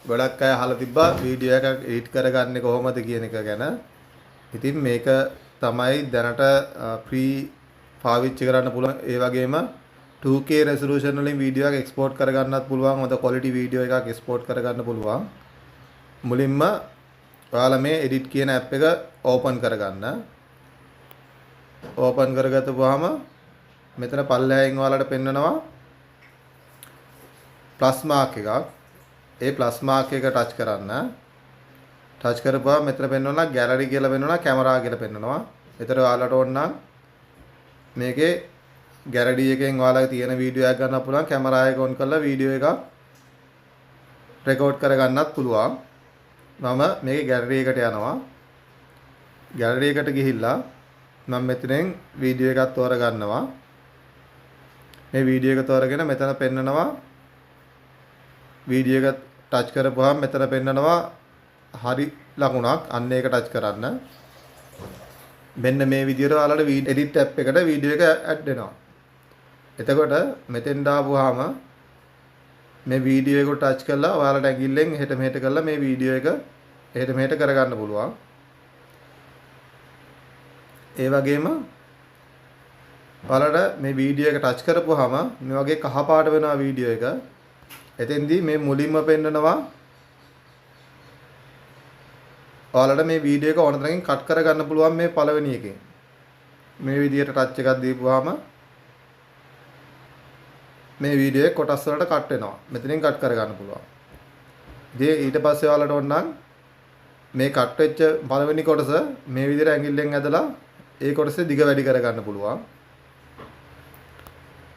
ගොඩක් අය අහලා තිබ්බා වීඩියෝ එකක් එඩිට් කරගන්නේ කොහොමද කියන එක ගැන. ඉතින් මේක තමයි දැනට ෆ්‍රී පාවිච්චි කරන්න පුළුවන්. ඒ වගේම 2K resolution වලින් වීඩියෝ එකක් එක්ස්පෝර්ට් කරගන්නත් පුළුවන්. හොඳ quality වීඩියෝ එකක් එක්ස්පෝර්ට් කරගන්න පුළුවන්. මුලින්ම ඔයාලා මේ edit කියන app එක open කරගන්න. open කරගත්තපුවාම මෙතන පල්ලෙහායින් ඔයාලට පෙන්නනවා plus mark එකක්. ඒ plus mark එක touch කරන්න. touch කරපුවාම මෙතන පෙන්නනවා gallery කියලා පෙන්නනවා camera කියලා පෙන්නනවා. ඒතර ඔයාලට ඕන නම් මේකේ gallery එකෙන් ඔයාලගේ තියෙන වීඩියෝ එකක් ගන්න පුළුවන්. camera එක on කරලා වීඩියෝ එකක් record කරගන්නත් පුළුවන්. මම මේකේ gallery එකට යනවා. gallery එකට ගිහිල්ලා මම මෙතනෙන් වීඩියෝ එකක් තෝරගන්නවා. මේ වීඩියෝ එක තෝරගෙන මෙතන පෙන්නනවා වීඩියෝ එක ටච් කරපුවාම මෙතන පෙන්නනවා හරි ලකුණක්. අන්න ඒක ටච් කරන්න. මෙන්න මේ විදිහට ඔයාලට edit app එකට වීඩියෝ එක ඇඩ් වෙනවා. එතකොට මෙතෙන් දාපුවාම මේ වීඩියෝ එක ටච් කරලා ඔයාලට ඇඟිල්ලෙන් එහෙට මෙහෙට කරලා මේ වීඩියෝ එක එහෙට මෙහෙට කරගන්න පුළුවන්. ඒ වගේම ඔයාලට මේ වීඩියෝ එක ටච් කරපුවාම මේ වගේ කහ පාට වෙනවා වීඩියෝ එක. එතෙන්දී මේ මුලින්ම පෙන්නනවා ඔයාලට මේ වීඩියෝ එක ඕන තරමින් කට් කරගන්න පුළුවන් මේ පළවෙනි එකෙන්. මේ විදිහට ටච් එකක් දීපුවාම මේ වීඩියෝ එක කොටස් වලට කට් වෙනවා. මෙතනින් කට් කරගන්න පුළුවන්. ඉතින් ඊට පස්සේ ඔයාලට ඕන නම් මේ කට් වෙච්ච පළවෙනි කොටස මේ විදිහට ඇඟිල්ලෙන් ඇදලා ඒ කොටසේ දිග වැඩි කරගන්න පුළුවන්.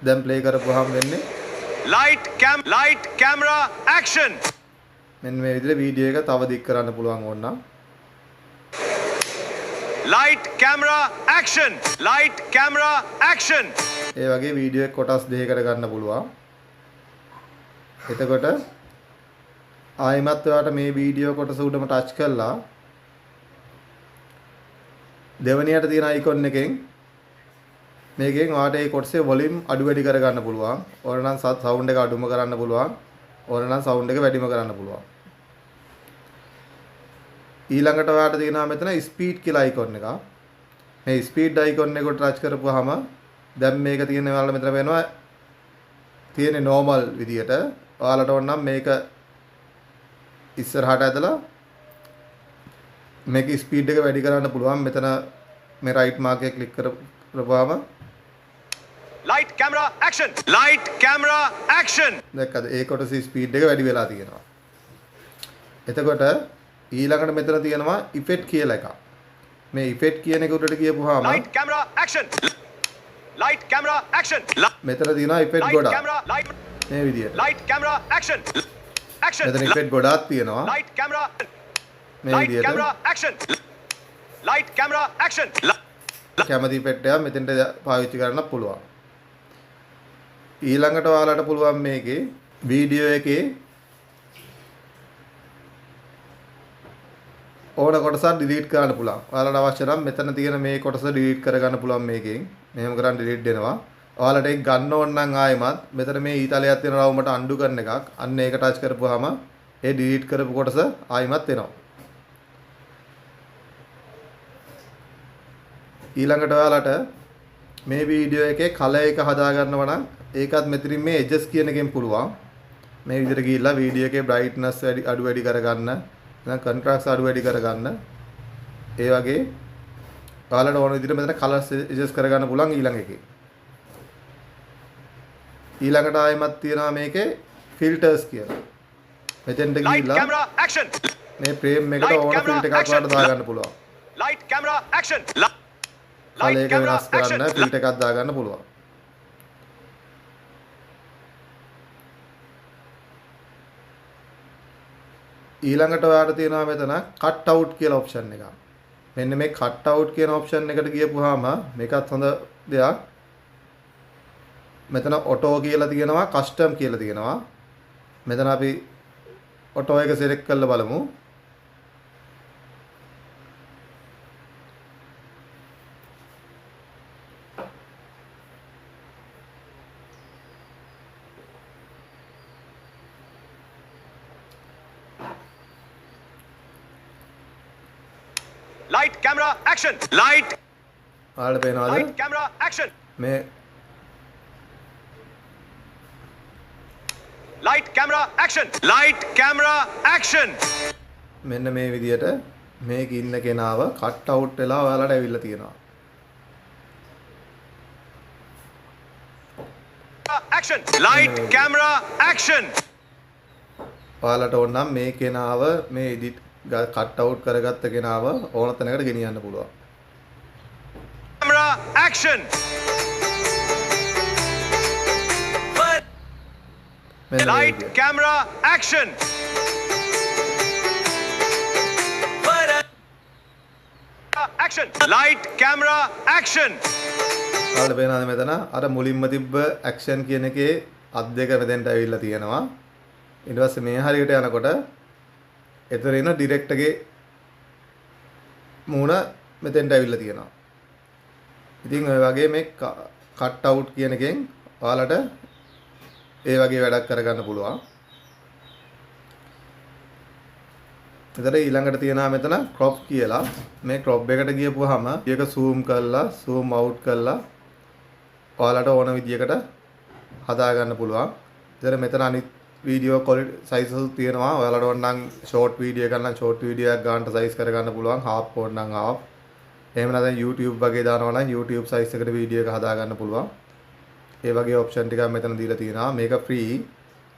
දැන් ප්ලේ කරපුවාම වෙන්නේ light camera action. මෙන්න මේ විදිහට වීඩියෝ එක තව දික් කරන්න පුළුවන් ඕන නම්. light camera action. light camera action. ඒ වගේ වීඩියෝ එක කොටස් දෙකකට ගන්න පුළුවන්. එතකොට ආයිමත් ඔයාලට මේ වීඩියෝ කොටස උඩම ටච් කරලා දෙවනියට තියෙන අයිකොන් එකෙන් මේකෙන් ඔයාලට ඒ කොටසේ වොලියුම් අඩු වැඩි කරගන්න පුළුවන්. ඕන නම් සවුන්ඩ් එක අඩුම කරන්න පුළුවන්. ඕන නම් සවුන්ඩ් එක වැඩිම කරන්න පුළුවන්. ඊළඟට ඔයාලට තියෙනවා මෙතන ස්පීඩ් කියලා අයිකොන් එක. මේ ස්පීඩ් අයිකොන් එකට ටච් කරපුවාම දැන් මේක තියෙන ඔයාලට මෙතන වෙනවා තියෙන්නේ normal විදියට. ඔයාලට ඕන නම් මේක ඉස්සරහට ඇදලා මේක ස්පීඩ් එක වැඩි කරන්න පුළුවන්. මෙතන මේ රයිට් මාක් එක ක්ලික් කරපුවාම light camera action. light camera action. දැක්කද? ඒ කොටසේ ස්පීඩ් එක වැඩි වෙලා තියෙනවා. එතකොට ඊළඟට මෙතන තියෙනවා ඉෆෙක්ට් කියලා එකක්. මේ ඉෆෙක්ට් කියන එක උඩට ගියපුවාම light camera action. light camera action. මෙතන තියෙනවා ඉෆෙක්ට් ගොඩක්. මේ විදියට. light camera action. action. මෙතන ඉෆෙක්ට් ගොඩක් තියෙනවා. light camera. මේ light විදියට. camera action. light camera action. කැමති ඉෆෙක්ට් එක මෙතෙන්ට පාවිච්චි කරන්න පුළුවන්. ඊළඟට ඔයාලට පුළුවන් මේකේ වීඩියෝ එකේ ඕන කොටසක් ඩිලීට් කරන්න පුළුවන්. ඔයාලට අවශ්‍ය නම් මෙතන තියෙන මේ කොටස ඩිලීට් කරගන්න පුළුවන් මේකෙන්. මෙහෙම කරන් ඩිලීට් වෙනවා. ඔයාලට ඒක ගන්න ඕන නම් ආයෙමත් මෙතන මේ ඊතලයක් තියෙන රවුමට අන්ඩු කරන එකක්. අන්න ඒක ටච් කරපුවාම ඒ ඩිලීට් කරපු කොටස ආයෙමත් එනවා. ඊළඟට ඔයාලට මේ වීඩියෝ එකේ කලර් එක හදා ගන්නවා නම් ඒකත් මෙතනින් මේ edges කියන එකෙන් පුළුවන්. මේ විදිහට ගිහිල්ලා වීඩියෝ එකේ brightness අඩු වැඩි කරගන්න. දැන් contrast අඩු වැඩි කරගන්න. ඒ වගේ ඔයාලට ඕන විදිහට මෙතන colors adjust කරගන්න පුළුවන් ඊළඟ එකේ. ඊළඟට ආයෙමත් තියෙනවා මේකේ filters කියලා. මෙතෙන්ට light ගිහිල්ලා camera action. මේ frame එකට ඕන filter එකක් ඔයාලට දාගන්න පුළුවන්. light camera action. කලර් එක වෙනස් කරන්න filter එකක් දාගන්න පුළුවන්. ඊළඟට ඔයාලට තියෙනවා මෙතන cut out කියලා option එකක්. මෙන්න මේ cut out කියන option එකට ගියපුවාම මේකත් හොඳ දෙයක්. මෙතන auto කියලා තියෙනවා custom කියලා තියෙනවා. මෙතන අපි auto එක select කරලා බලමු. camera, action. Light, ඔයාලට පේනවද light, camera, action. මේ Light, camera, action. Light, camera, action. මෙන්න මේ විදියට මේක ඉන්න කෙනාව කට් අවුට් වෙලා ඔයාලට ඇවිල්ලා තියෙනවා. Action. Light, camera, action. ඔයාලට ඕන නම් මේ කෙනාව මේ එඩිට් කට් අවුට් කරගත්ත කෙනාව ඕන තැනකට ගෙනියන්න පුළුවන්. Camera, action. මෙන්න මේ Light, විදියට. camera, action. Action. Light, camera, action. ඔයාලට පේනවද මෙතන අර මුලින්ම තිබ්බ ඇක්ෂන් කියන එකේ අත් දෙක මෙතෙන්ට ඇවිල්ලා තියෙනවා. ඊට පස්සේ මේ හරියට යනකොට එතන එන ඩිරෙක්ටර්ගේ මූණ මෙතෙන්ට ඇවිල්ලා තියෙනවා. ඉතින් ඔය වගේ මේ කට් අවුට් කියන එකෙන් ඔයාලට ඒ වගේ වැඩක් කරගන්න පුළුවන්. එතන ඊළඟට තියෙනවා මෙතන crop කියලා. මේ crop එකට ගියපුවාම ඒක zoom කරලා zoom out කරලා ඔයාලට ඕන විදියකට හදා ගන්න පුළුවන්. ඉතින් මෙතන අනිත් වීඩියෝ quality sizes තියෙනවා. ඔයාලට ඕන නම් short video එකක් නම් short video එකක් ගන්නට size කර ගන්න පුළුවන්. half ඕන නම් half. එහෙම නැත්නම් YouTube වගේ දානවා නම් YouTube size එකට වීඩියෝ එක හදා ගන්න පුළුවන්. ඒ වගේ option ටිකක් මෙතන දීලා තියෙනවා. මේක free.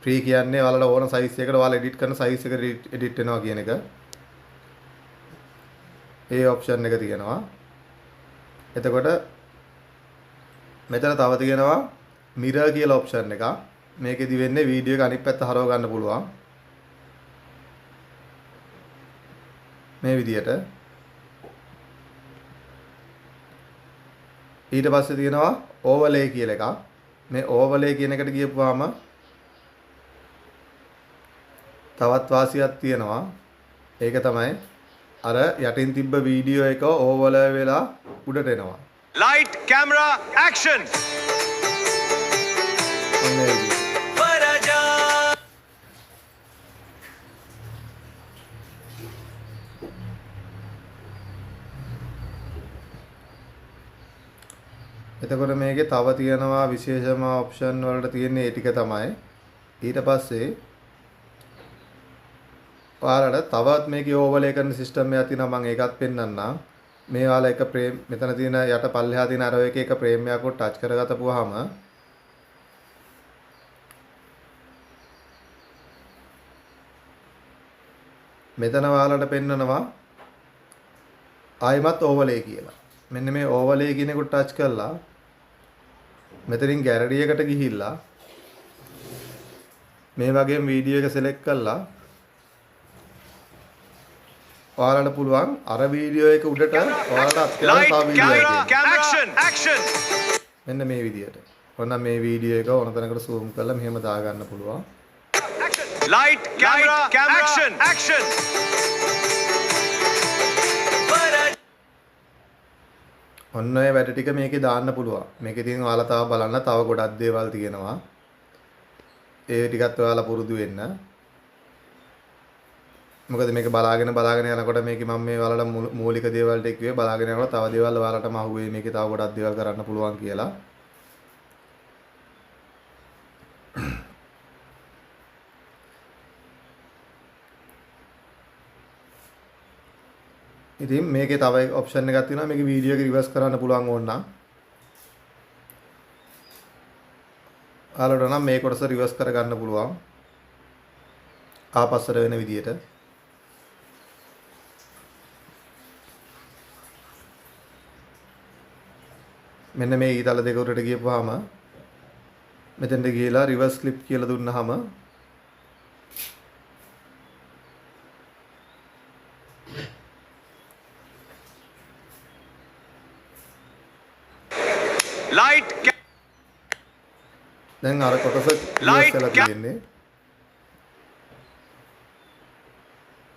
free කියන්නේ ඔයාලට ඕන size එකකට ඔයාලා edit කරන size එකට edit වෙනවා කියන එක. ඒ option එක තියෙනවා. එතකොට මෙතන තව තියෙනවා mirror කියලා option එකක්. මේකෙදි වෙන්නේ වීඩියෝ එක අනිත් පැත්ත හරව ගන්න පුළුවන්. මේ විදියට. ඊට පස්සේ තියෙනවා overlay කියලා එකක්. මේ overlay කියන එකට ගියපුවාම තවත් වාසියක් තියෙනවා. ඒක තමයි අර යටින් තිබ්බ වීඩියෝ එක overlay වෙලා උඩට එනවා. Light, camera, action. ඔන්න ඒ විදිහට. එතකොට මේකේ තව තියෙනවා විශේෂම ඔප්ෂන් වලට තියෙන ඒ ටික තමයි. ඊට පස්සේ ඔයාලට තවත් මේකේ ඕවර්ලේ කරන සිස්ටම් එකක් තියෙනවා. මම ඒකත් පෙන්නන්නම්. මේ ඔයාලා එක ප්‍රේම් මෙතන තියෙන යට පල්ලෙහා තියෙන අර එකේ එක ප්‍රේම් එකක් උඩ ටච් කරගතපුවාම මෙතන ඔයාලට පෙන්නනවා ආයිමත් ඕවර්ලේ කියලා. මෙන්න මේ ඕවර්ලේ කියන එකට ටච් කරලා මෙතනින් ගැලරි එකට ගිහිල්ලා මේ වගේම වීඩියෝ එක සිලෙක්ට් කරලා ඔයාලට පුළුවන් අර වීඩියෝ එක උඩට ඔයාලට අත්‍යවශ්‍ය Light, තව වීඩියෝ camera, එකක් action, action. මෙන්න මේ විදියට. ඔන්න මේ වීඩියෝ එක ඕන තැනකට zoom කරලා මෙහෙම දාගන්න පුළුවන්. Light, camera, action, action. ඔන්න ඔය වැඩ ටික මේකේ දාන්න පුළුවන්. මේකේ තියෙන ඔයාලා තව බලන්න තව ගොඩක් දේවල් තියෙනවා. ඒ ටිකත් ඔයාලා පුරුදු වෙන්න. මොකද මේක බලාගෙන යනකොට මේකේ මම මේ ඔයාලට මූලික දේවල් ටික කිව්වේ බලාගෙන යනකොට තව දේවල් ඔයාලටම අහුවේ මේකේ තව ගොඩක් දේවල් කරන්න පුළුවන් කියලා. ඉතින් මේකේ තව ඔප්ෂන් එකක් තියෙනවා. මේකේ වීඩියෝ එක රිවර්ස් කරන්න පුළුවන් ඕන නම්. ඔයාලට නම් මේ කොටස රිවර්ස් කරගන්න පුළුවන්. ආපස්සට වෙන විදියට. මෙන්න මේ ඊතල දෙක උඩට ගියපුවාම මෙතෙන්ට ගිහලා රිවර්ස් ක්ලිප් කියලා දුන්නාම Light, දැන් අර කොටස Light, රිවර්ස් කරලා තියෙන්නේ.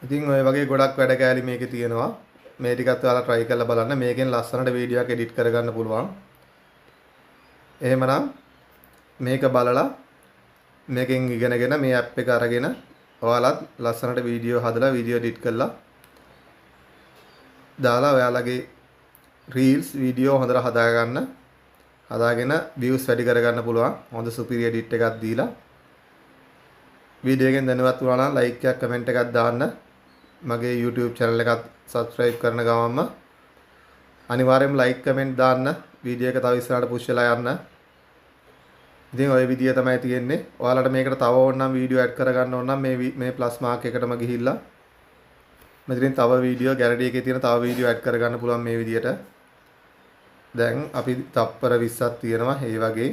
ඉතින් ඔය වගේ ගොඩක් වැඩ කෑලි මේකේ තියෙනවා. මේ ටිකත් ඔයාලා try කරලා බලන්න. මේකෙන් ලස්සනට වීඩියෝ එකක් edit කරගන්න පුළුවන්. එහෙමනම් මේක බලලා මේකෙන් ඉගෙනගෙන මේ app එක අරගෙන ඔයාලත් ලස්සනට වීඩියෝ හදලා වීඩියෝ edit කරලා දාලා ඔයාලගේ රීල්ස් වීඩියෝ හොඳට හදාගන්න. හදාගෙන views වැඩි කරගන්න පුළුවන්. හොඳ superior edit එකක් දීලා වීඩියෝ එකෙන් දැනුවත් වුණා නම් like එකක් comment එකක් දාන්න. මගේ YouTube channel එකත් subscribe කරන ගමන්ම අනිවාර්යයෙන්ම like comment දාන්න. වීඩියෝ එක තව ඉස්සරහට push වෙලා යන්න. ඉතින් ওই විදිය තමයි තියෙන්නේ. ඔයාලට මේකට තව ඕන නම් වීඩියෝ ඇඩ් කරගන්න ඕන නම් මේ ප්ලස් මාක් එකටම ගිහිල්ලා මෙතනින් තව වීඩියෝ ගැලරි එකේ තියෙන තව වීඩියෝ ඇඩ් කරගන්න පුළුවන් මේ විදියට. දැන් අපි තප්පර 20ක් තියෙනවා. ඒ වගේ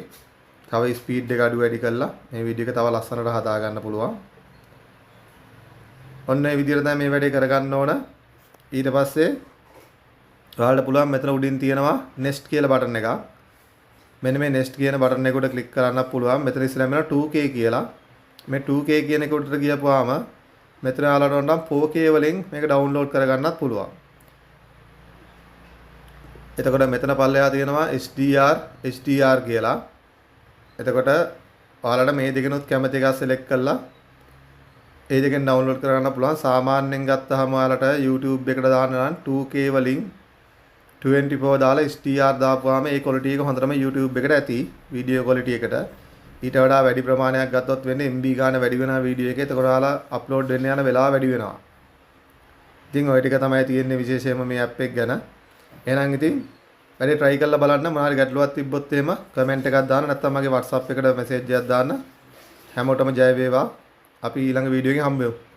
තව ස්පීඩ් එක අඩු වැඩි කරලා මේ වීඩියෝ එක තව ලස්සනට හදා ගන්න පුළුවන්. ඔන්න ඒ විදියට තමයි මේ වැඩේ කරගන්න ඕන. ඊට පස්සේ ඔයාලට පුළුවන් මෙතන උඩින් තියෙනවා next කියලා බටන් එකක්. මෙන්න මේ next කියන බටන් එක උඩ ක්ලික් කරන්න පුළුවන්. මෙතන ඉස්සරහම 2K කියලා. මේ 2K කියන එක උඩට ගියපුවාම මෙතන ඔයාලට ඕන නම් 4K වලින් මේක ඩවුන්ලෝඩ් කරගන්නත් පුළුවන්. එතකොට මෙතන පල්ලෙහා තියෙනවා HDR කියලා. එතකොට ඔයාලට මේ දෙකනොත් කැමති එකක් සිලෙක්ට් කරලා ඒ දෙකෙන් ඩවුන්ලෝඩ් කරගන්න පුළුවන්. සාමාන්‍යයෙන් ගත්තාම ඔයාලට YouTube එකට දාන්න නම් 2K වලින් 24 දාලා HDR දාපුවාම ඒ quality එක හොඳටම YouTube එකට ඇති වීඩියෝ quality එකට. ඊට වඩා වැඩි ප්‍රමාණයක් ගත්තොත් වෙන්නේ MB ගාන වැඩි වෙනවා වීඩියෝ එකේ. එතකොට ඔයාලා අප්ලෝඩ් වෙන්න යන වෙලාව වැඩි වෙනවා. ඉතින් ওই ටික තමයි තියෙන්නේ විශේෂයෙන්ම මේ app එක ගැන. එහෙනම් ඉතින් වැඩි try කරලා බලන්න. මොනවාරි ගැටලුවක් තිබ්බොත් එහෙම comment එකක් දාන්න. නැත්නම් මගේ WhatsApp එකට message එකක් දාන්න. හැමෝටම ජය වේවා. අපි ඊළඟ වීඩියෝ එකෙන් හම්බ වෙමු.